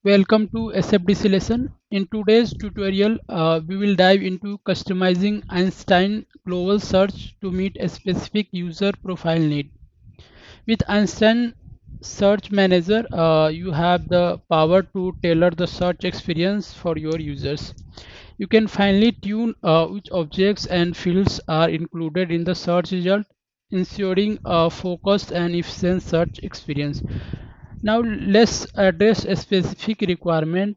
Welcome to SFDC lesson. In today's tutorial, we will dive into customizing Einstein Global Search to meet a specific user profile need. With Einstein Search Manager, you have the power to tailor the search experience for your users. You can finely tune which objects and fields are included in the search result, ensuring a focused and efficient search experience. Now let's address a specific requirement.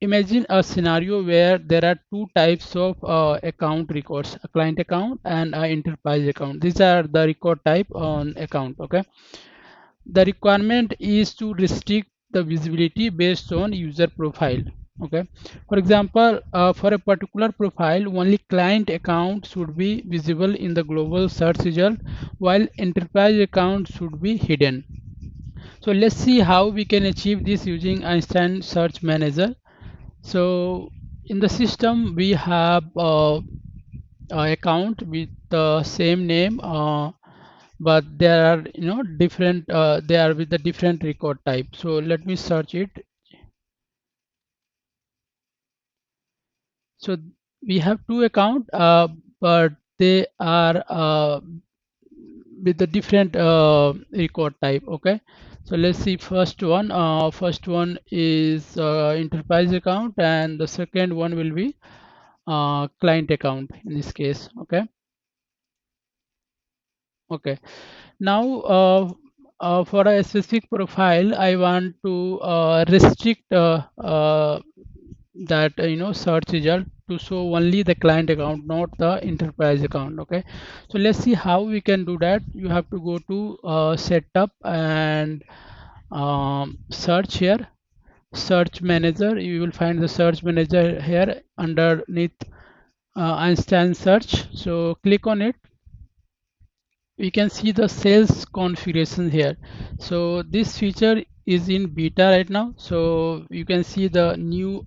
Imagine a scenario where there are two types of account records: a client account and an enterprise account. These are the record type on account. Okay, the requirement is to restrict the visibility based on user profile. Okay, for example, for a particular profile, only client account should be visible in the global search result, while enterprise account should be hidden. So let's see how we can achieve this using Einstein Search Manager. So in the system we have a account with the same name, but there are different. They are with the different record type. So let me search it. So we have two account, but they are with the different record type. Okay, so let's see. First one is enterprise account, and the second one will be client account in this case. Okay, now for a specific profile I want to restrict that search result to show only the client account, not the enterprise account. Okay, so let's see how we can do that. You have to go to setup and search here, search manager. You will find the search manager here underneath Einstein search. So click on it. We can see the sales configuration here. So this feature is in beta right now, so you can see the new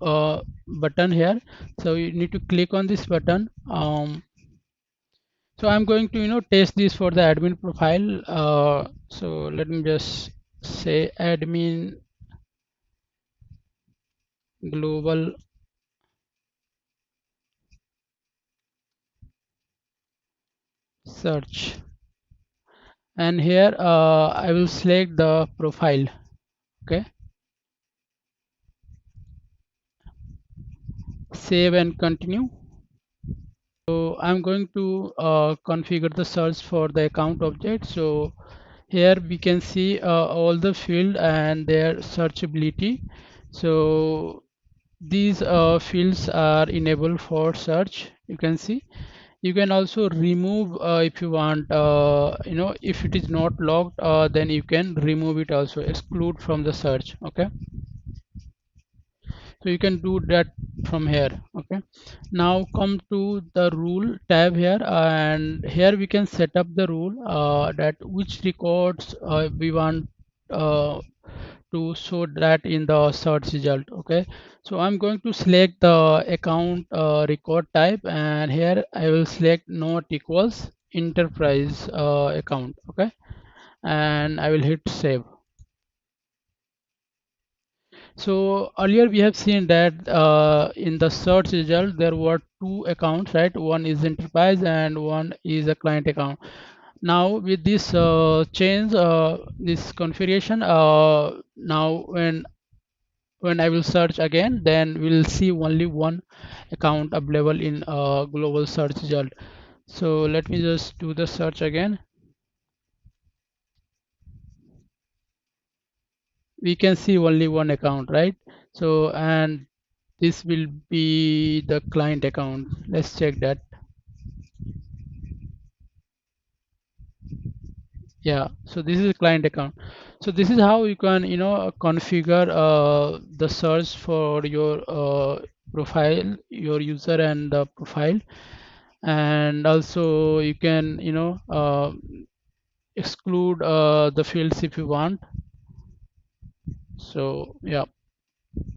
button here. So you need to click on this button. So I'm going to test this for the admin profile. So let me just say admin global search, and here I will select the profile. Okay, save and continue. So I'm going to configure the search for the account object. So here we can see all the field and their searchability. So these fields are enabled for search. You can see. You can also remove if you want. If it is not logged, then you can remove it also, exclude from the search. Okay, so you can do that from here. Okay, now come to the rule tab here, and here we can set up the rule that which records we want to show that in the search result. Okay, so I'm going to select the account record type, and here I will select not equals enterprise account. Okay, and I will hit save. So earlier we have seen that in the search result there were two accounts, right? One is enterprise and one is a client account. Now with this change, this configuration, now when I will search again, then we'll see only one account available in global search result. So let me just do the search again. We can see only one account, right? So and this will be the client account. Let's check that. Yeah, so this is a client account. So this is how you can configure the search for your profile, your user and the profile. And also you can exclude the fields if you want. So yeah,